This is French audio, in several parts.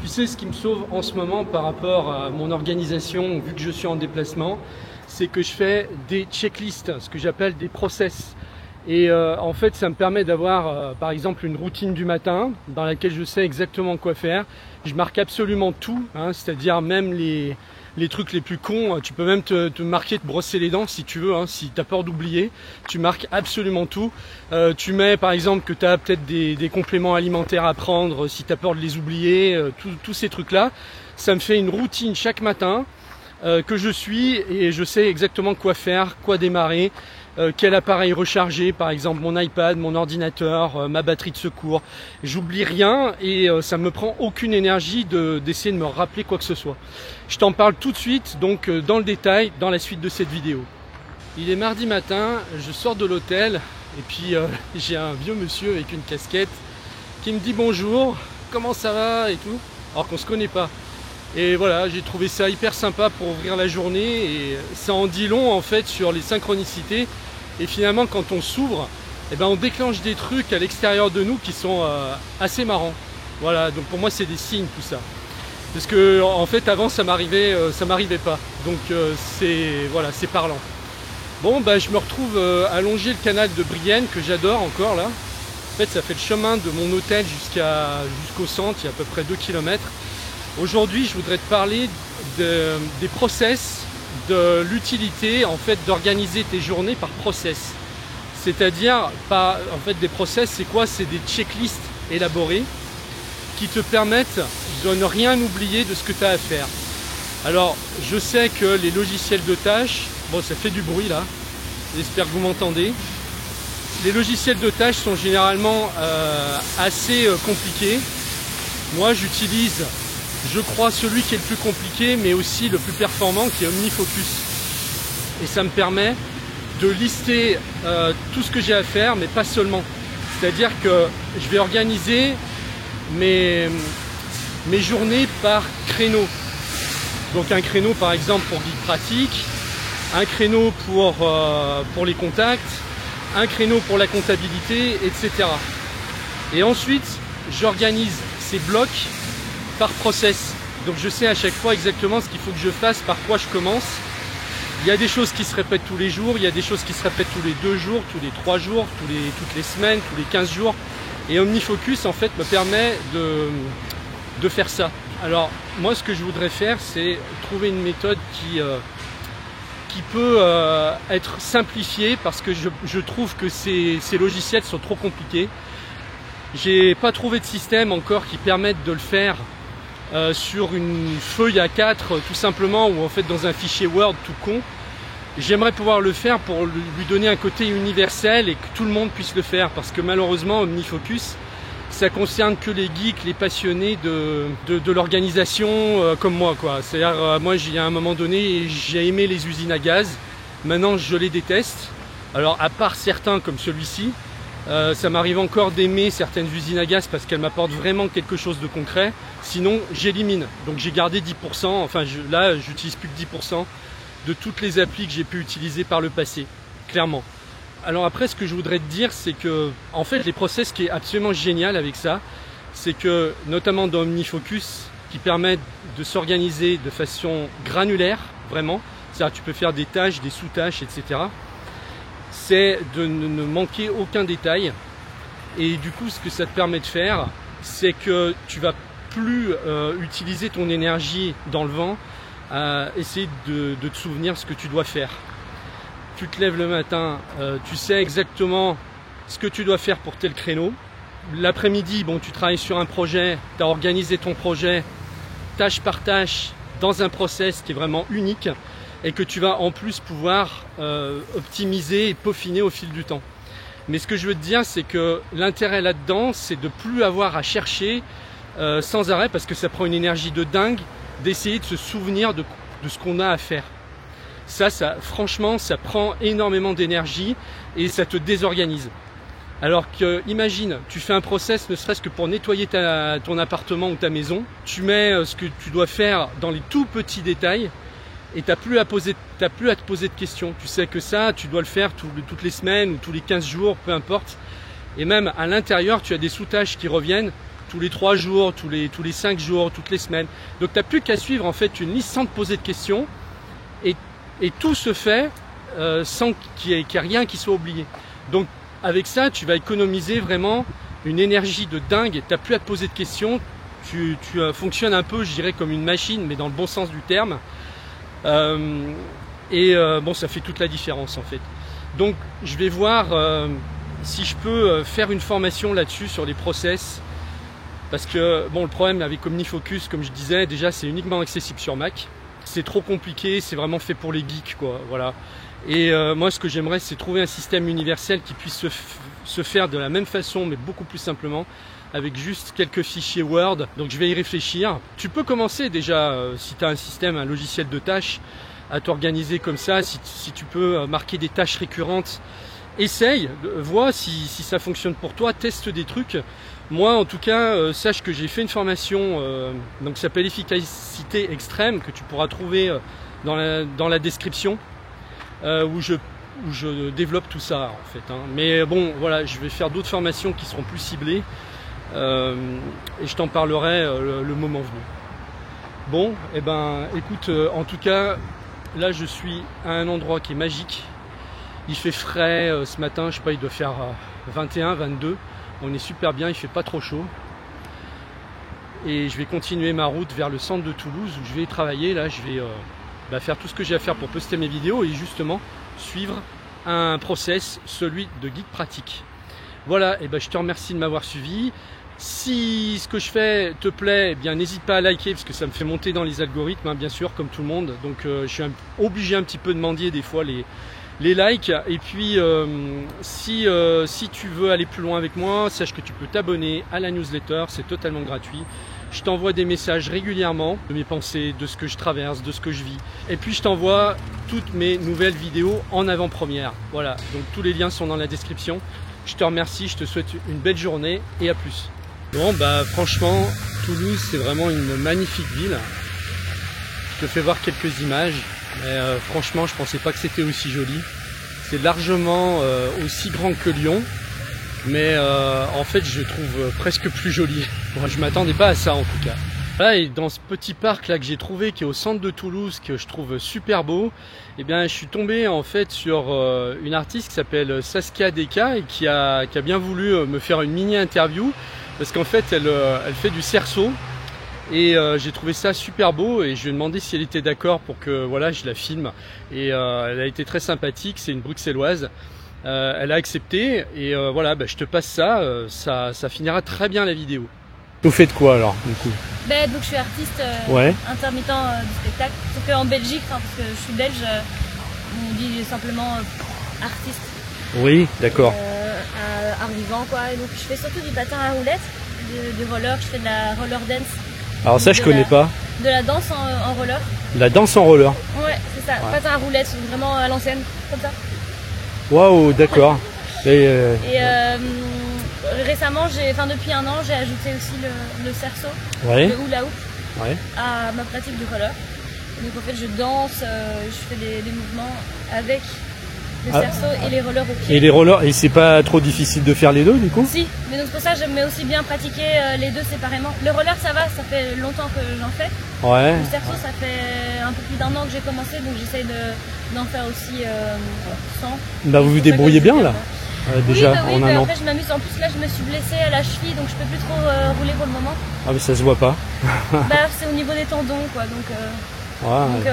Tu sais, ce qui me sauve en ce moment par rapport à mon organisation, vu que je suis en déplacement, c'est que je fais des checklists, ce que j'appelle des process. Et en fait, ça me permet d'avoir, par exemple, une routine du matin dans laquelle je sais exactement quoi faire. Je marque absolument tout, hein, c'est-à-dire même les trucs les plus cons. Tu peux même te marquer de brosser les dents si tu veux, hein, si tu as peur d'oublier. Tu marques absolument tout. Tu mets par exemple que tu as peut-être des compléments alimentaires à prendre si tu as peur de les oublier. Tous ces trucs-là, ça me fait une routine chaque matin que je suis et je sais exactement quoi faire, quoi démarrer. Quel appareil recharger, par exemple mon iPad, mon ordinateur, ma batterie de secours. J'oublie rien et ça me prend aucune énergie d'essayer de me rappeler quoi que ce soit. Je t'en parle tout de suite, donc dans le détail, dans la suite de cette vidéo. Il est mardi matin, je sors de l'hôtel et puis j'ai un vieux monsieur avec une casquette qui me dit bonjour, comment ça va et tout, alors qu'on se connaît pas. Et voilà, j'ai trouvé ça hyper sympa pour ouvrir la journée et ça en dit long en fait sur les synchronicités. Et finalement, quand on s'ouvre, eh ben, on déclenche des trucs à l'extérieur de nous qui sont assez marrants. Voilà, donc pour moi c'est des signes tout ça. Parce que en fait avant ça m'arrivait pas. Donc c'est parlant. Bon bah je me retrouve à longer le canal de Brienne que j'adore encore là. En fait ça fait le chemin de mon hôtel jusqu'au centre, il y a à peu près 2 km. Aujourd'hui, je voudrais te parler des process, de l'utilité en fait d'organiser tes journées par process. C'est-à-dire, en fait, des process, c'est quoi? C'est des checklists élaborées qui te permettent de ne rien oublier de ce que tu as à faire. Alors, je sais que les logiciels de tâches, bon, ça fait du bruit là, j'espère que vous m'entendez. Les logiciels de tâches sont généralement assez compliqués. Moi, j'utilise, je crois, celui qui est le plus compliqué, mais aussi le plus performant, qui est OmniFocus. Et ça me permet de lister tout ce que j'ai à faire, mais pas seulement. C'est-à-dire que je vais organiser mes journées par créneau. Donc un créneau, par exemple, pour guide pratique, un créneau pour les contacts, un créneau pour la comptabilité, etc. Et ensuite, j'organise ces blocs par process. Donc je sais à chaque fois exactement ce qu'il faut que je fasse, par quoi je commence. Il y a des choses qui se répètent tous les jours, il y a des choses qui se répètent tous les 2 jours, tous les 3 jours, toutes les semaines, tous les 15 jours. Et OmniFocus en fait me permet de faire ça. Alors moi ce que je voudrais faire, c'est trouver une méthode qui peut être simplifiée, parce que je trouve que ces logiciels sont trop compliqués. J'ai pas trouvé de système encore qui permette de le faire sur une feuille A4 tout simplement, ou en fait dans un fichier Word tout con. J'aimerais pouvoir le faire pour lui donner un côté universel et que tout le monde puisse le faire, parce que malheureusement OmniFocus, ça concerne que les geeks, les passionnés de l'organisation comme moi, quoi. C'est-à-dire moi, il y a un moment donné, j'ai aimé les usines à gaz, maintenant je les déteste. Alors à part certains comme celui-ci, ça m'arrive encore d'aimer certaines usines à gaz parce qu'elles m'apportent vraiment quelque chose de concret. Sinon, j'élimine. Donc j'ai gardé 10%, enfin là, j'utilise plus que 10% de toutes les applis que j'ai pu utiliser par le passé, clairement. Alors après, ce que je voudrais te dire, c'est que, en fait, les process, ce qui est absolument génial avec ça, c'est que, notamment dans OmniFocus, qui permettent de s'organiser de façon granulaire, vraiment, c'est-à-dire tu peux faire des tâches, des sous-tâches, etc., c'est de ne manquer aucun détail. Et du coup, ce que ça te permet de faire, c'est que tu vas plus utiliser ton énergie dans le vent à essayer de te souvenir ce que tu dois faire. Tu te lèves le matin, tu sais exactement ce que tu dois faire pour tel créneau. L'après-midi, bon, tu travailles sur un projet, tu as organisé ton projet tâche par tâche dans un process qui est vraiment unique et que tu vas en plus pouvoir optimiser et peaufiner au fil du temps. Mais ce que je veux te dire, c'est que l'intérêt là-dedans, c'est de plus avoir à chercher sans arrêt, parce que ça prend une énergie de dingue d'essayer de se souvenir de ce qu'on a à faire. Ça, franchement, ça prend énormément d'énergie et ça te désorganise. Alors que, imagine, tu fais un process ne serait-ce que pour nettoyer ton appartement ou ta maison, tu mets ce que tu dois faire dans les tout petits détails et t'as plus à te poser de questions. Tu sais que ça, tu dois le faire toutes les semaines ou tous les 15 jours, peu importe. Et même à l'intérieur, tu as des sous-tâches qui reviennent. tous les 3 jours, tous les 5 jours, toutes les semaines. Donc tu n'as plus qu'à suivre en fait une liste sans te poser de questions et tout se fait sans qu'il y ait rien qui soit oublié. Donc avec ça, tu vas économiser vraiment une énergie de dingue et tu n'as plus à te poser de questions. Tu fonctionnes un peu, je dirais, comme une machine, mais dans le bon sens du terme. Bon, ça fait toute la différence en fait. Donc je vais voir si je peux faire une formation là-dessus sur les process. Parce que bon, le problème avec OmniFocus, comme je disais, déjà c'est uniquement accessible sur Mac. C'est trop compliqué, c'est vraiment fait pour les geeks, quoi. Voilà. Et moi, ce que j'aimerais, c'est trouver un système universel qui puisse se faire de la même façon, mais beaucoup plus simplement, avec juste quelques fichiers Word. Donc je vais y réfléchir. Tu peux commencer déjà, si tu as un système, un logiciel de tâches, à t'organiser comme ça, si tu peux marquer des tâches récurrentes. Essaye, vois si ça fonctionne pour toi, teste des trucs. Moi en tout cas, sache que j'ai fait une formation donc qui s'appelle Efficacité Extrême, que tu pourras trouver dans la description, où je développe tout ça en fait. Mais bon voilà, je vais faire d'autres formations qui seront plus ciblées et je t'en parlerai le moment venu. Bon, et ben écoute, en tout cas, là je suis à un endroit qui est magique. Il fait frais ce matin, je sais pas, il doit faire 21, 22. On est super bien, il fait pas trop chaud. Et je vais continuer ma route vers le centre de Toulouse où je vais travailler. Là, je vais faire tout ce que j'ai à faire pour poster mes vidéos et justement suivre un process, celui de guide pratique. Voilà, et ben je te remercie de m'avoir suivi. Si ce que je fais te plaît, eh bien n'hésite pas à liker parce que ça me fait monter dans les algorithmes, hein, bien sûr, comme tout le monde. Donc je suis obligé un petit peu de mendier des fois les likes. Et puis si tu veux aller plus loin avec moi, sache que tu peux t'abonner à la newsletter, c'est totalement gratuit. Je t'envoie des messages régulièrement de mes pensées, de ce que je traverse, de ce que je vis. Et puis je t'envoie toutes mes nouvelles vidéos en avant-première. Voilà, donc tous les liens sont dans la description. Je te remercie, je te souhaite une belle journée et à plus. Bon bah franchement, Toulouse c'est vraiment une magnifique ville. Je te fais voir quelques images. Mais franchement, je pensais pas que c'était aussi joli. C'est largement aussi grand que Lyon, mais en fait, je trouve presque plus joli. Moi, je m'attendais pas à ça en tout cas. Là, et dans ce petit parc là que j'ai trouvé, qui est au centre de Toulouse, que je trouve super beau, eh bien, je suis tombé en fait sur une artiste qui s'appelle Saskia Deka et qui a bien voulu me faire une mini interview parce qu'en fait, elle fait du cerceau. Et j'ai trouvé ça super beau et je lui ai demandé si elle était d'accord pour que voilà, je la filme. Et elle a été très sympathique, c'est une bruxelloise. Elle a accepté et voilà, bah, je te passe ça, ça finira très bien la vidéo. Vous faites quoi alors du coup? Donc je suis artiste intermittent du spectacle. Sauf qu'en Belgique, parce que je suis belge, on dit simplement artiste. Oui, d'accord. Art vivant quoi. Et donc je fais surtout du patin à roulettes, du roller, je fais de la roller dance. Alors ça je connais pas. De la danse en roller. La danse en roller. Ouais, c'est ça. Ouais. Patin à roulettes, vraiment à l'ancienne, comme ça. Waouh, d'accord. Récemment, depuis un an, j'ai ajouté aussi le cerceau, le hula hoop, à ma pratique du roller. Donc en fait, je danse, je fais des mouvements avec le cerceau et les rollers au pied. Et les rollers, et c'est pas trop difficile de faire les deux du coup? Si, mais donc pour ça j'aime aussi bien pratiquer les deux séparément. Le roller ça va, ça fait longtemps que j'en fais. Ouais. Le cerceau ça fait un peu plus d'1 an que j'ai commencé, donc j'essaye d'en faire aussi 100. Bah vous vous débrouillez bien là déjà oui, en un an. Après je m'amuse, en plus là je me suis blessée à la cheville donc je peux plus trop rouler pour le moment. Ah mais ça se voit pas. Bah c'est au niveau des tendons quoi, donc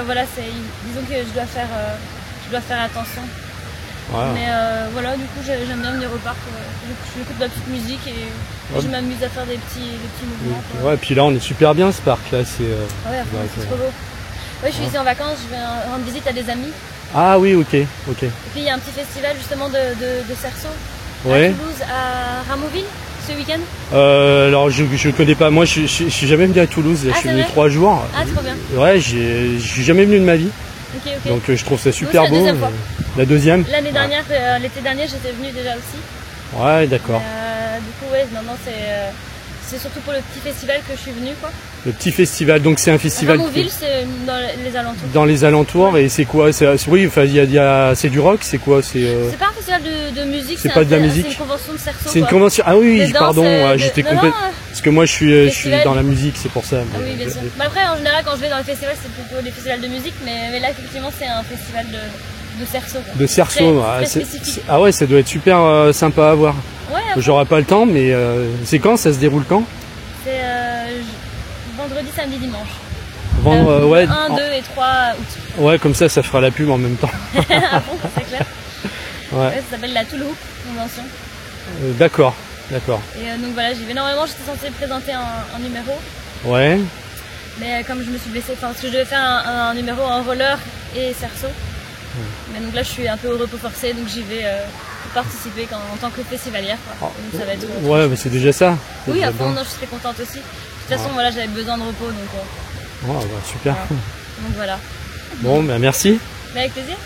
voilà, disons que je dois faire attention. Ouais. Mais voilà, du coup j'aime bien venir au parc, j'écoute de la petite musique et je m'amuse à faire des petits mouvements. Ouais, et puis là on est super bien ce parc là, c'est c'est trop beau. Ouais, je suis ici en vacances, je vais rendre visite à des amis. Ah oui, ok. Et puis il y a un petit festival justement de cerceau à Toulouse, à Ramouville, ce week-end. Alors je connais pas, moi je suis jamais venu à Toulouse, je suis venu 3 jours. Ah trop bien. Ouais, je suis jamais venu de ma vie. Okay. Donc je trouve ça super beau. La deuxième. L'année dernière, l'été dernier, j'étais venue déjà aussi. Ouais, d'accord. Du coup, maintenant c'est surtout pour le petit festival que je suis venue, quoi. Le petit festival, donc c'est un festival. Ramouville, c'est dans les alentours. Dans les alentours, et c'est quoi? Oui, enfin c'est du rock, c'est quoi? C'est pas un festival de musique. C'est pas de la musique. C'est une convention de cerceau. C'est une convention. Ah oui, pardon, j'étais complètement. Parce que moi je suis dans la musique, c'est pour ça. Ah oui, bien sûr. Après, en général, quand je vais dans les festivals, c'est plutôt des festivals de musique, mais là, effectivement, c'est un festival de cerceau. De cerceau, ah ouais, ça doit être super sympa à voir. Ouais, j'aurai pas le temps, mais c'est quand? Ça se déroule quand? C'est vendredi, samedi, dimanche. Ouais, 1, 2 et 3 août. Ouais, comme ça fera la pub en même temps. Ah bon, c'est clair. Ouais. Ça s'appelle la Tool Hoop Convention. D'accord. Et donc voilà, j'y vais. Normalement, j'étais censée présenter un numéro. Ouais. Mais comme je me suis blessée, parce que je devais faire un numéro en roller et cerceau. Mais donc là, je suis un peu au repos forcé, donc j'y vais participer en tant que festivalière. Donc ça va être mais c'est déjà ça. Oui, à fond, je serais contente aussi. De toute façon, voilà, j'avais besoin de repos, donc. Super. Voilà. Donc voilà. Bon, merci. Avec plaisir.